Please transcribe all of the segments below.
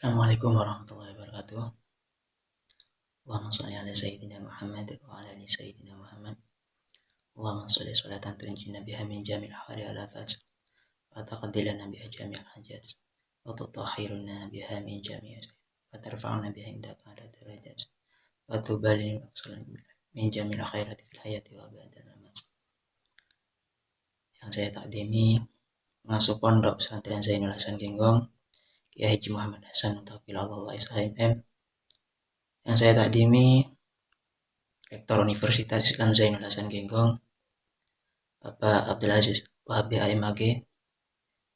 Assalamualaikum warahmatullahi wabarakatuh. Allahumma shalli ala sayyidina Muhammad wa ala ali sayyidina Muhammad. Allahumma shalli sholatan tunjina biha min jamil ahwali wal afat wa taqaddilana biha jami'al hajat wa tutahhiruna biha min jami'i wa tarfa'una biha indaka ala darajat wa tubalina min jamil khairati fil hayati wa ba'dal mamat. Yang saya takdimi pengasuh pondok pesantren Zainul Hasan Genggong, Kiai Haji Muhammad Hasan Taufilallah SHMM. Yang saya takdimi Rektor Universitas Islam Zainul Hasan Genggong, Bapak Abdul Aziz Wahabi AMAG.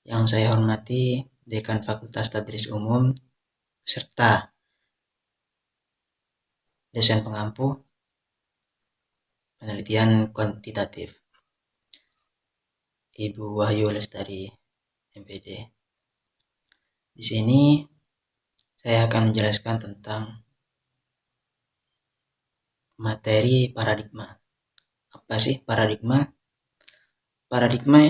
Yang saya hormati Dekan Fakultas Tadris Umum serta dosen pengampu penelitian kuantitatif, Ibu Wahyu Lestari MPD. Di sini saya akan menjelaskan tentang materi paradigma. Apa sih paradigma? Paradigma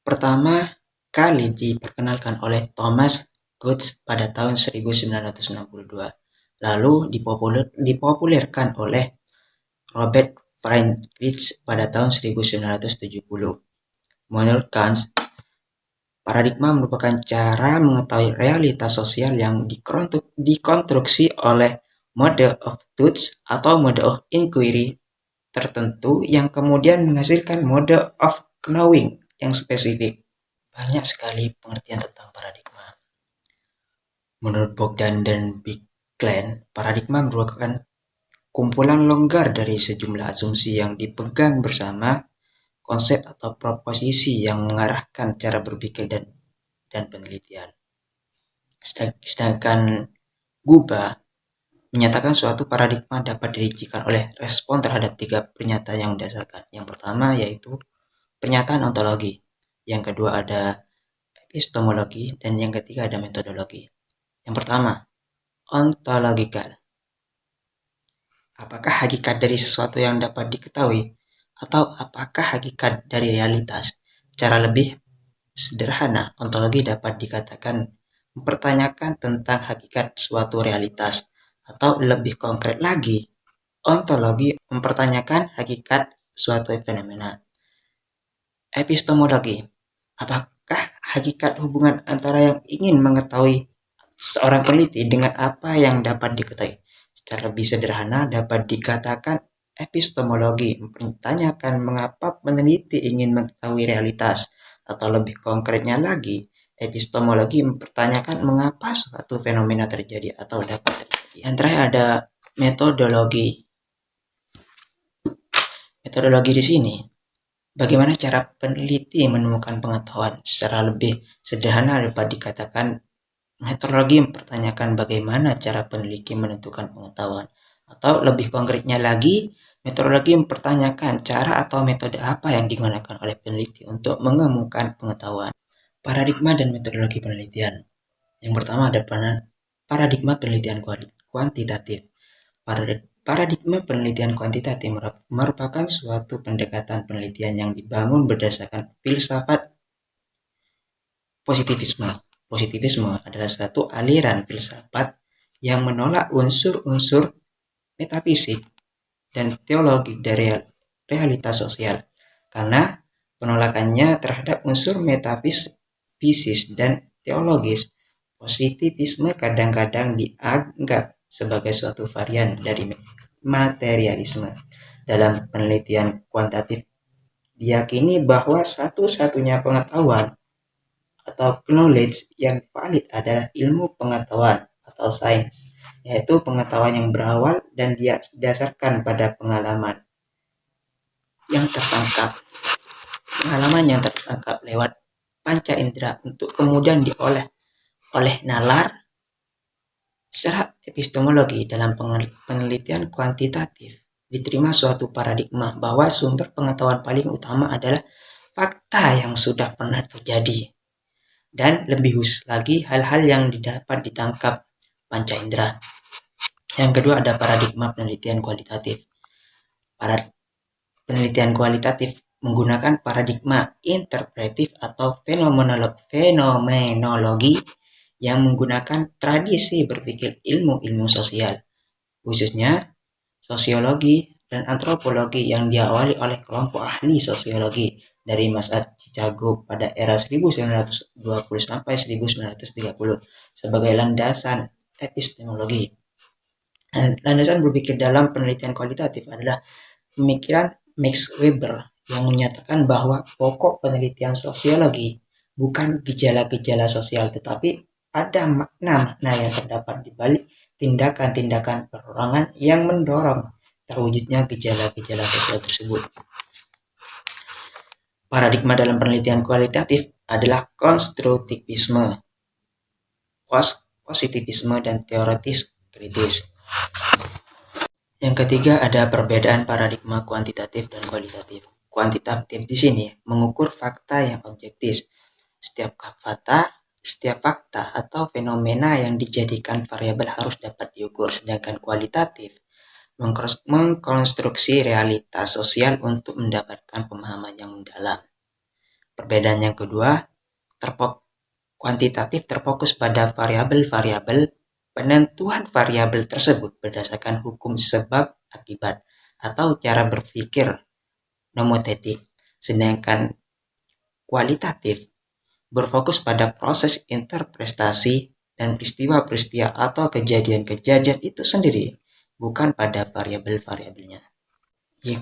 pertama kali diperkenalkan oleh Thomas Kuhn pada tahun 1962. Lalu dipopulerkan oleh Robert Friedrich pada tahun 1970. Menurut Kant, paradigma merupakan cara mengetahui realitas sosial yang dikonstruksi oleh mode of truth atau mode of inquiry tertentu yang kemudian menghasilkan mode of knowing yang spesifik. Banyak sekali pengertian tentang paradigma. Menurut Bogdan dan Bicklin, paradigma merupakan kumpulan longgar dari sejumlah asumsi yang dipegang bersama, konsep atau proposisi yang mengarahkan cara berpikir dan penelitian. Sedangkan Guba menyatakan suatu paradigma dapat dirincikan oleh respon terhadap 3 pernyataan yang mendasarkan. Yang pertama yaitu pernyataan ontologi, yang kedua ada epistemologi, dan yang ketiga ada metodologi. Yang pertama, ontological. Apakah hakikat dari sesuatu yang dapat diketahui, atau apakah hakikat dari realitas? Secara lebih sederhana, ontologi dapat dikatakan mempertanyakan tentang hakikat suatu realitas, atau lebih konkret lagi, ontologi mempertanyakan hakikat suatu fenomena. Epistemologi, apakah hakikat hubungan antara yang ingin mengetahui seorang peneliti dengan apa yang dapat diketahui? Secara lebih sederhana dapat dikatakan epistemologi mempertanyakan mengapa peneliti ingin mengetahui realitas, atau lebih konkretnya lagi, epistemologi mempertanyakan mengapa suatu fenomena terjadi atau dapat terjadi. Yang terakhir ada metodologi. Metodologi di sini, bagaimana cara peneliti menemukan pengetahuan? Secara lebih sederhana dapat dikatakan metodologi mempertanyakan bagaimana cara peneliti menentukan pengetahuan, atau lebih konkretnya lagi, metodologi mempertanyakan cara atau metode apa yang digunakan oleh peneliti untuk menemukan pengetahuan. Paradigma dan metodologi penelitian. Yang pertama ada paradigma penelitian kuantitatif. Paradigma penelitian kuantitatif merupakan suatu pendekatan penelitian yang dibangun berdasarkan filsafat positivisme. Positivisme adalah suatu aliran filsafat yang menolak unsur-unsur metafisik dan teologi dari realitas sosial, karena penolakannya terhadap unsur metafisis dan teologis. Positivisme kadang-kadang dianggap sebagai suatu varian dari materialisme. Dalam penelitian kuantitatif, diyakini bahwa satu-satunya pengetahuan atau knowledge yang valid adalah ilmu pengetahuan atau sains, yaitu pengetahuan yang berawal dan didasarkan pada pengalaman yang tertangkap lewat panca indera untuk kemudian diolah oleh nalar. Secara epistemologi, dalam penelitian kuantitatif diterima suatu paradigma bahwa sumber pengetahuan paling utama adalah fakta yang sudah pernah terjadi, dan lebih khusus lagi hal-hal yang dapat ditangkap panca indera. Yang kedua ada paradigma penelitian kualitatif. Penelitian kualitatif menggunakan paradigma interpretif atau fenomenologi yang menggunakan tradisi berpikir ilmu-ilmu sosial, khususnya sosiologi dan antropologi yang diawali oleh kelompok ahli sosiologi dari masa Chicago pada era 1920 sampai 1930 sebagai landasan epistemologi. Landasan berpikir dalam penelitian kualitatif adalah pemikiran Max Weber yang menyatakan bahwa pokok penelitian sosiologi bukan gejala-gejala sosial, tetapi ada makna-makna yang terdapat di balik tindakan-tindakan perorangan yang mendorong terwujudnya gejala-gejala sosial tersebut. Paradigma dalam penelitian kualitatif adalah konstruktivisme, positivisme, dan teoritis kritis. Yang ketiga ada perbedaan paradigma kuantitatif dan kualitatif. Kuantitatif di sini mengukur fakta yang objektif. Setiap fakta atau fenomena yang dijadikan variabel harus dapat diukur, sedangkan kualitatif mengkonstruksi realitas sosial untuk mendapatkan pemahaman yang mendalam. Perbedaan yang kedua, kuantitatif terfokus pada variabel-variabel. Penentuan variabel tersebut berdasarkan hukum sebab akibat atau cara berpikir nomotetik, sedangkan kualitatif berfokus pada proses interpretasi dan peristiwa-peristiwa atau kejadian-kejadian itu sendiri, bukan pada variabel-variabelnya.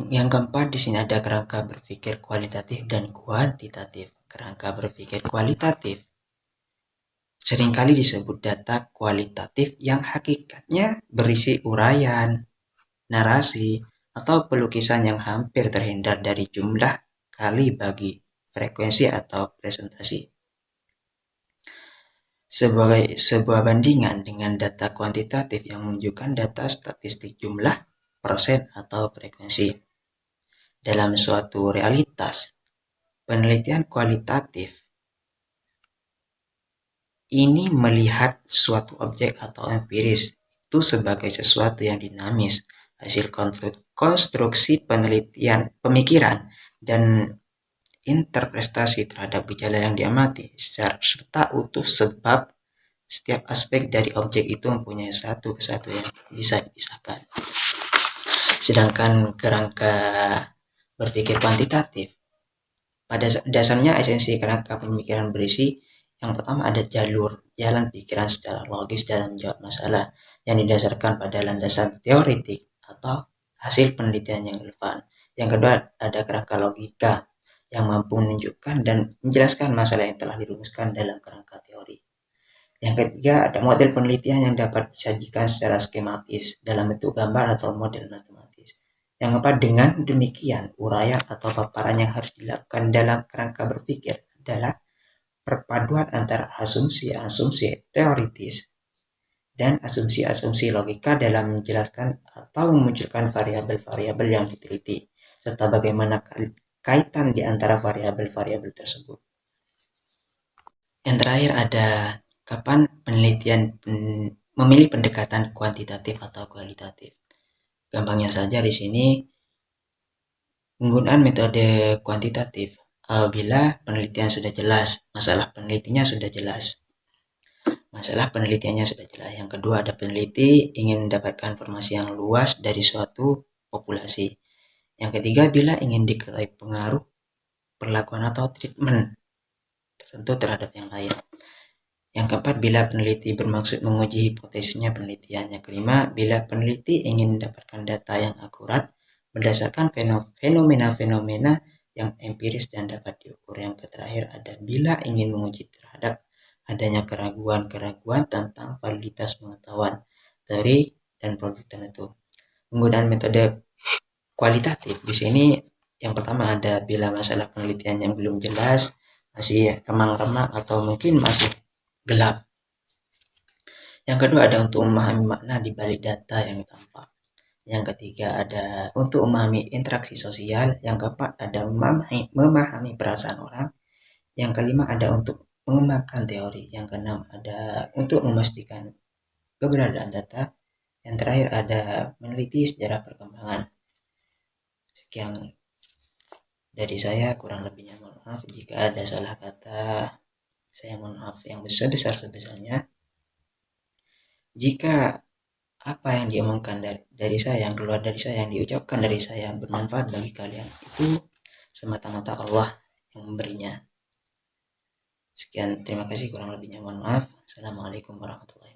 Yang keempat, di sini ada kerangka berpikir kualitatif dan kuantitatif. Kerangka berpikir kualitatif seringkali disebut data kualitatif yang hakikatnya berisi uraian, narasi, atau pelukisan yang hampir terhindar dari jumlah kali bagi frekuensi atau presentasi. Sebuah bandingan dengan data kuantitatif yang menunjukkan data statistik jumlah, persen, atau frekuensi. Dalam suatu realitas, penelitian kualitatif ini melihat suatu objek atau empiris itu sebagai sesuatu yang dinamis, hasil konstruksi penelitian pemikiran dan interpretasi terhadap gejala yang diamati, serta utuh sebab setiap aspek dari objek itu mempunyai satu kesatuan yang bisa dipisahkan. Sedangkan kerangka berpikir kuantitatif, pada dasarnya esensi kerangka pemikiran berisi yang pertama ada jalan pikiran secara logis dalam menjawab masalah yang didasarkan pada landasan teoritik atau hasil penelitian yang relevan. Yang kedua ada kerangka logika yang mampu menunjukkan dan menjelaskan masalah yang telah dirumuskan dalam kerangka teori. Yang ketiga ada model penelitian yang dapat disajikan secara skematis dalam bentuk gambar atau model matematis. Yang keempat, dengan demikian uraian atau paparan yang harus dilakukan dalam kerangka berpikir adalah perpaduan antara asumsi-asumsi teoritis dan asumsi-asumsi logika dalam menjelaskan atau memunculkan variabel-variabel yang diteliti, serta bagaimana kaitan di antara variabel-variabel tersebut. Yang terakhir ada kapan penelitian memilih pendekatan kuantitatif atau kualitatif. Gampangnya saja di sini penggunaan metode kuantitatif apabila penelitian sudah jelas, masalah penelitiannya sudah jelas. Yang kedua ada peneliti ingin mendapatkan informasi yang luas dari suatu populasi. Yang ketiga bila ingin diketahui pengaruh, perlakuan atau treatment tertentu terhadap yang lain. Yang keempat, bila peneliti bermaksud menguji hipotesisnya penelitian. Yang kelima, bila peneliti ingin mendapatkan data yang akurat berdasarkan fenomena-fenomena yang empiris dan dapat diukur. Yang terakhir ada bila ingin menguji terhadap adanya keraguan-keraguan tentang validitas pengetahuan, teori, dan produk tertentu. Penggunaan metode kualitatif di sini yang pertama ada bila masalah penelitian yang belum jelas, masih remang-remang atau mungkin masih gelap. Yang kedua ada untuk memahami makna di balik data yang tampak. Yang ketiga ada untuk memahami interaksi sosial. Yang keempat ada memahami perasaan orang. Yang kelima ada untuk mengembangkan teori. Yang keenam ada untuk memastikan keberadaan data. Yang terakhir ada meneliti sejarah perkembangan. Sekian dari saya, kurang lebihnya mohon maaf jika ada salah kata. saya mohon maaf yang sebesar-besarnya jika apa yang diomongkan dari saya, yang keluar dari saya, yang diucapkan dari saya bermanfaat bagi kalian. Itu semata-mata Allah yang memberinya. Sekian, terima kasih, kurang lebihnya mohon maaf. Assalamualaikum warahmatullahi wabarakatuh.